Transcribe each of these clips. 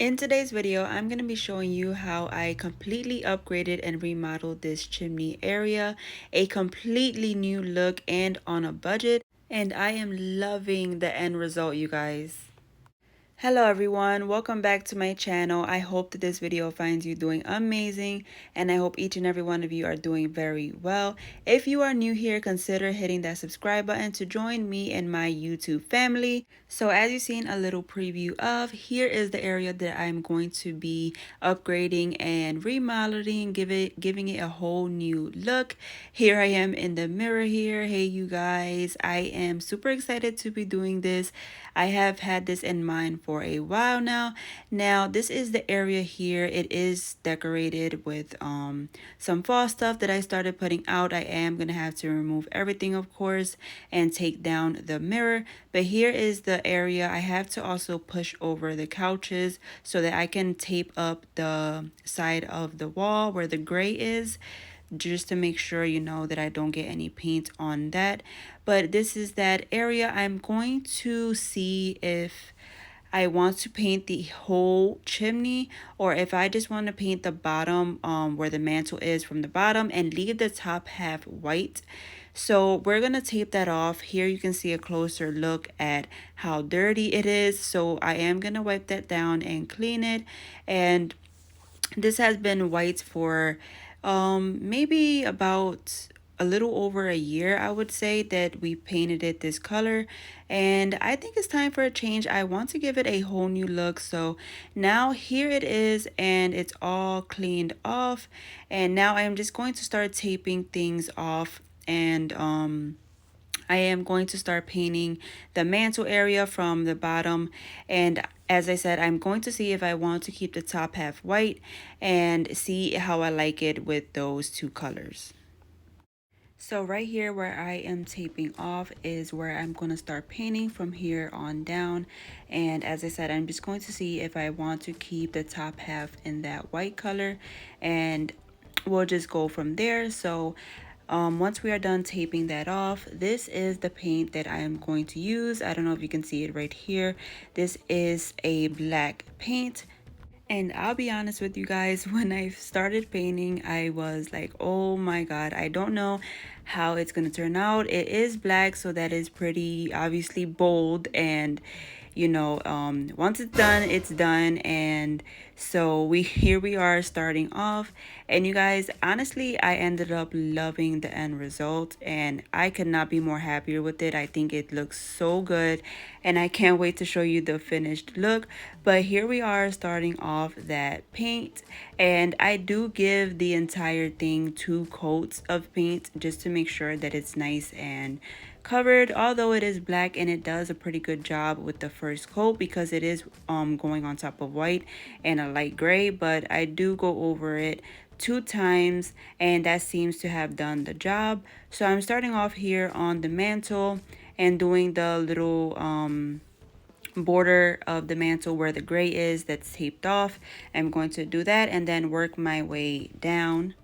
In today's video, I'm going to be showing you how I completely upgraded and remodeled this chimney area, a completely new look and on a budget, and I am loving the end result, you guys. Hello everyone, welcome back to my channel. I hope that this video finds you doing amazing, and I hope each and every one of you are doing very well. If you are new here, consider hitting that subscribe button to join me and my YouTube family. So as you've seen a little preview of, here is the area that I'm going to be upgrading and remodeling, giving it a whole new look. Here I am in the mirror here. Hey you guys, I am super excited to be doing this. I have had this in mind for a while now. Now this is the area here. It is decorated with some fall stuff that I started putting out. I am gonna have to remove everything, of course, and take down the mirror. But here is the area. I have to also push over the couches so that I can tape up the side of the wall where the gray is, just to make sure that I don't get any paint on that. But this is that area. I'm going to see if I want to paint the whole chimney, or if I just want to paint the bottom where the mantle is from the bottom and leave the top half white. So we're gonna tape that off. Here you can see a closer look at how dirty it is. So I am gonna wipe that down and clean it. And this has been white for maybe about a little over a year, I would say, that we painted it this color, and I think it's time for a change. I want to give it a whole new look. So now here it is, and it's all cleaned off, and now I am just going to start taping things off. And I am going to start painting the mantle area from the bottom. And as I said, I'm going to see if I want to keep the top half white and see how I like it with those two colors. So right here where I am taping off is where I'm going to start painting from here on down. And as I said, I'm just going to see if I want to keep the top half in that white color, and we'll just go from there. So once we are done taping that off, this is the paint that I am going to use. I don't know if you can see it right here. This is a black paint. And I'll be honest with you guys, when I started painting, I was like, oh my God, I don't know how it's gonna turn out. It is black, so that is pretty obviously bold, and once it's done, it's done. And so here we are starting off, and you guys, honestly, I ended up loving the end result, and I could not be more happier with it. I think it looks so good, and I can't wait to show you the finished look. But here we are starting off that paint, and I do give the entire thing 2 coats of paint just to make sure that it's nice and covered, although it is black, and it does a pretty good job with the first coat because it is going on top of white and a light gray. But I do go over it 2 times, and that seems to have done the job. So I'm starting off here on the mantle and doing the little border of the mantle where the gray is that's taped off. I'm going to do that and then work my way down.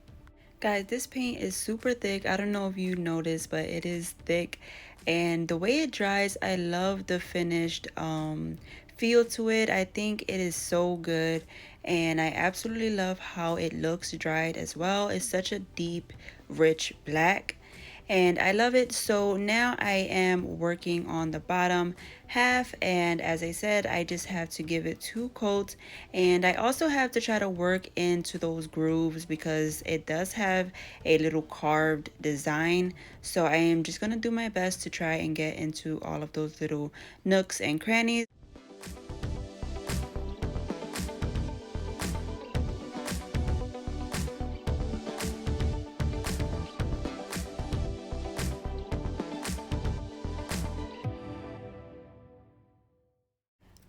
Guys, this paint is super thick. I don't know if you noticed, but it is thick. And the way it dries, I love the finished feel to it. I think it is so good. And I absolutely love how it looks dried as well. It's such a deep, rich black, and I love it. So now I am working on the bottom half, and as I said, I just have to give it 2 coats, and I also have to try to work into those grooves because it does have a little carved design. So I am just going to do my best to try and get into all of those little nooks and crannies.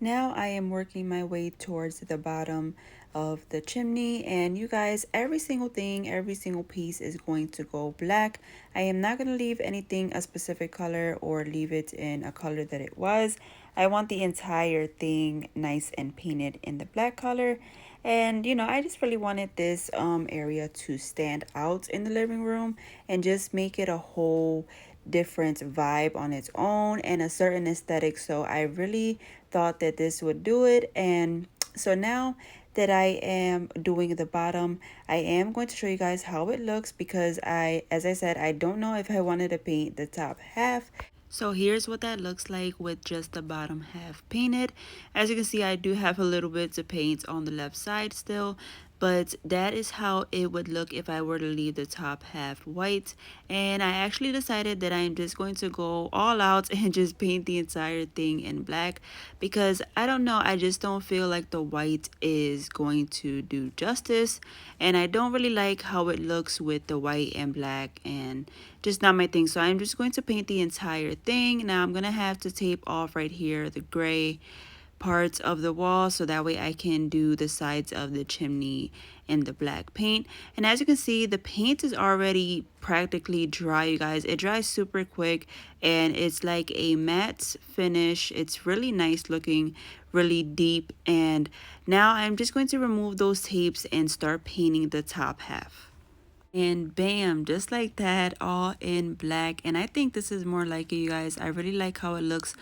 Now I am working my way towards the bottom of the chimney, and you guys, every single thing, every single piece is going to go black. I am not going to leave anything a specific color or leave it in a color that it was. I want the entire thing nice and painted in the black color. And I just really wanted this area to stand out in the living room and just make it a whole different vibe on its own and a certain aesthetic. So I really thought that this would do it, and So now that I am doing the bottom, I am going to show you guys how it looks because as I said, I don't know if I wanted to paint the top half. So here's what that looks like with just the bottom half painted. As you can see, I do have a little bit to paint on the left side still, but that is how it would look if I were to leave the top half white. And I actually decided that I'm just going to go all out and just paint the entire thing in black because I don't know, I just don't feel like the white is going to do justice, and I don't really like how it looks with the white and black, and just not my thing. So I'm just going to paint the entire thing. Now I'm gonna have to tape off right here the gray parts of the wall so that way I can do the sides of the chimney in the black paint. And as you can see, the paint is already practically dry, you guys. It dries super quick and it's like a matte finish. It's really nice looking, really deep. And now I'm just going to remove those tapes and start painting the top half. And bam, just like that, all in black. And I think this is more like it, you guys. I really like how it looks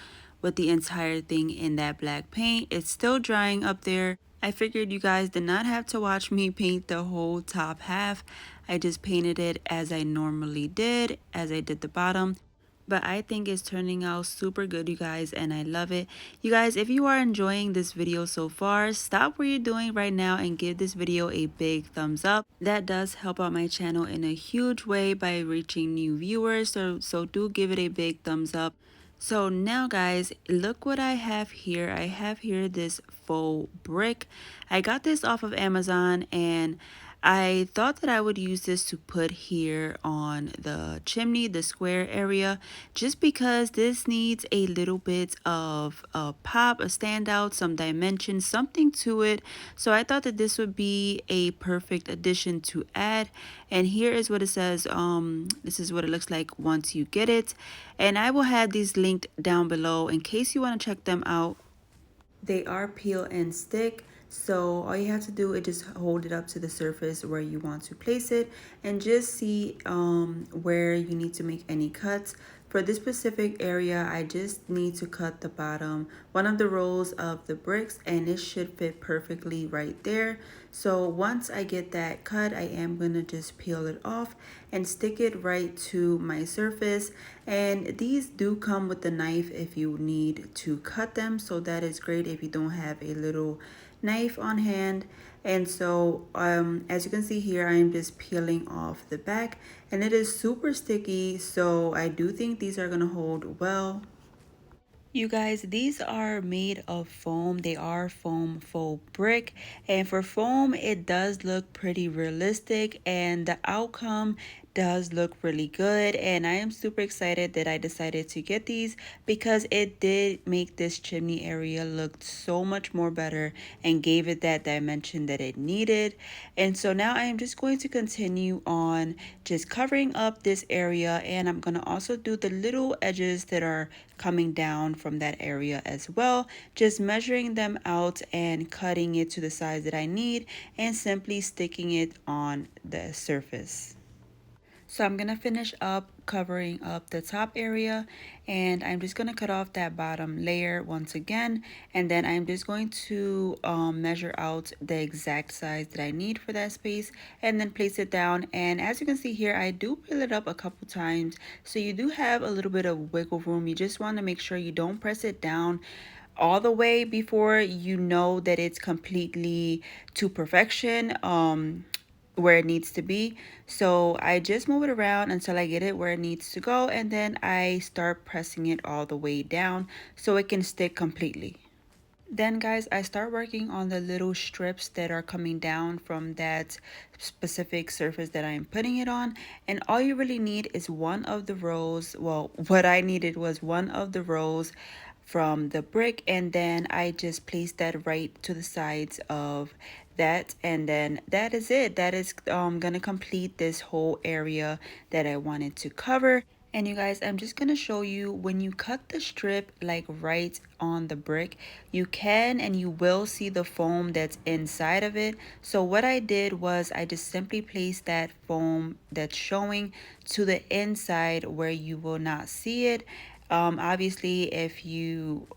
with the entire thing in that black paint. It's still drying up there. I figured you guys did not have to watch me paint the whole top half. I just painted it as I normally did, as I did the bottom. But I think it's turning out super good, you guys, and I love it. You guys, if you are enjoying this video so far, stop what you're doing right now and give this video a big thumbs up. That does help out my channel in a huge way by reaching new viewers, so do give it a big thumbs up. So now guys, look what I have here. I have here this faux brick. I got this off of Amazon and I thought that I would use this to put here on the chimney, the square area, just because this needs a little bit of a pop, a standout, some dimension, something to it. So I thought that this would be a perfect addition to add. And here is what it says. This is what it looks like once you get it. And I will have these linked down below in case you want to check them out. They are peel and stick, so all you have to do is just hold it up to the surface where you want to place it and just see where you need to make any cuts. For this specific area, I just need to cut the bottom, one of the rows of the bricks, and it should fit perfectly right there. So once I get that cut, I am going to just peel it off and stick it right to my surface. And these do come with the knife if you need to cut them, so that is great if you don't have a little knife on hand. And so as you can see here, I'm just peeling off the back and it is super sticky, so I do think these are gonna hold well. You guys, these are made of foam. They are foam faux brick, and for foam it does look pretty realistic and the outcome does look really good. And I am super excited that I decided to get these because it did make this chimney area look so much more better and gave it that dimension that it needed. And so now I am just going to continue on just covering up this area, and I'm going to also do the little edges that are coming down from that area as well, just measuring them out and cutting it to the size that I need and simply sticking it on the surface. So I'm gonna finish up covering up the top area, and I'm just gonna cut off that bottom layer once again, and then I'm just going to measure out the exact size that I need for that space and then place it down. And as you can see here, I do peel it up a couple times, so you do have a little bit of wiggle room. You just want to make sure you don't press it down all the way before you know that it's completely to perfection, where it needs to be. So I just move it around until I get it where it needs to go, and then I start pressing it all the way down so it can stick completely. Then guys, I start working on the little strips that are coming down from that specific surface that I'm putting it on. And all you really need is one of the rows. Well, what I needed was one of the rows from the brick, and then I just placed that right to the sides of that, and then that is it. That is gonna complete this whole area that I wanted to cover. And you guys, I'm just gonna show you when you cut the strip like right on the brick, you can and you will see the foam that's inside of it. So what I did was I just simply placed that foam that's showing to the inside where you will not see it. Obviously if you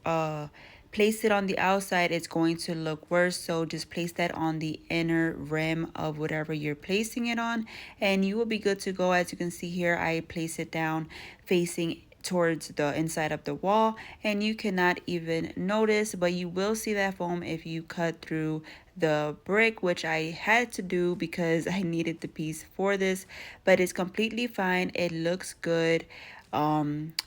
place it on the outside, it's going to look worse. So just place that on the inner rim of whatever you're placing it on, and you will be good to go. As you can see here, I place it down facing towards the inside of the wall, and you cannot even notice, but you will see that foam if you cut through the brick, which I had to do because I needed the piece for this, but it's completely fine. It looks good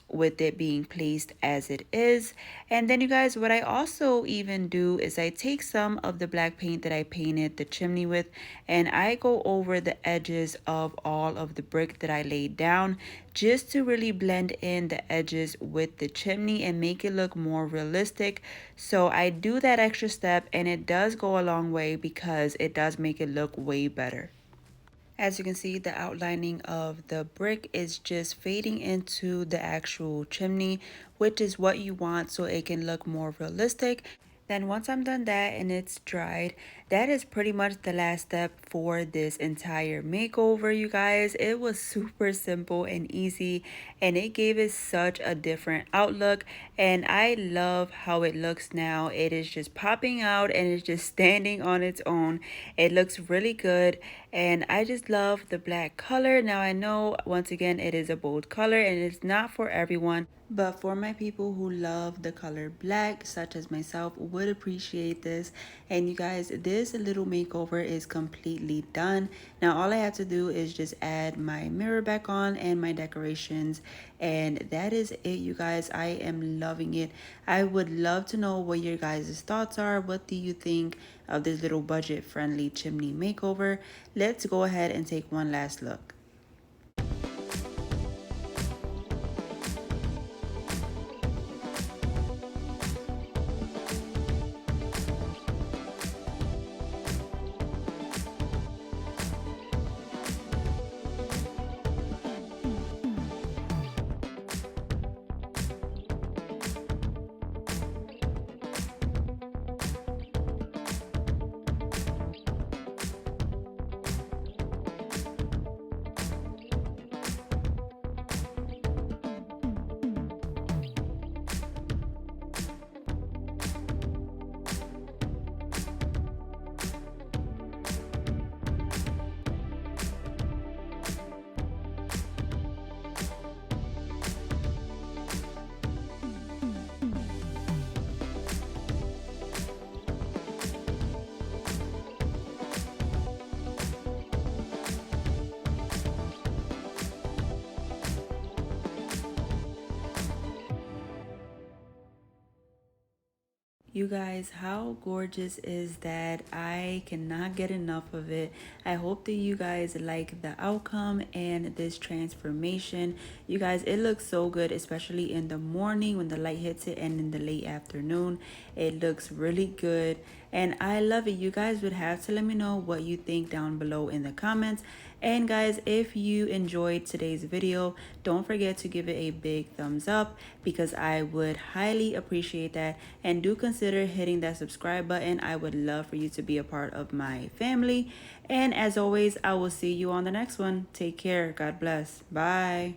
with it being placed as it is. And then you guys, what I also even do is I take some of the black paint that I painted the chimney with, and I go over the edges of all of the brick that I laid down, just to really blend in the edges with the chimney and make it look more realistic. So I do that extra step, and it does go a long way because it does make it look way better. As you can see, the outlining of the brick is just fading into the actual chimney, which is what you want so it can look more realistic. Then once I'm done that and it's dried, that is pretty much the last step for this entire makeover, you guys. It was super simple and easy, and it gave it such a different outlook, and I love how it looks now. It is just popping out and it's just standing on its own. It looks really good, and I just love the black color. Now I know, once again, it is a bold color and it's not for everyone, but for my people who love the color black, such as myself, would appreciate this. And you guys, this little makeover is completely done. Now all I have to do is just add my mirror back on and my decorations, and that is it, you guys. I am loving it. I would love to know what your guys' thoughts are. What do you think of this little budget friendly chimney makeover? Let's go ahead and take one last look. You guys, how gorgeous is that? I cannot get enough of it. I hope that you guys like the outcome and this transformation. You guys, it looks so good, especially in the morning when the light hits it, and in the late afternoon. It looks really good, and I love it. You guys would have to let me know what you think down below in the comments. And guys, if you enjoyed today's video, don't forget to give it a big thumbs up, because I would highly appreciate that. And do consider hitting that subscribe button. I would love for you to be a part of my family. And as always, I will see you on the next one. Take care. God bless. Bye.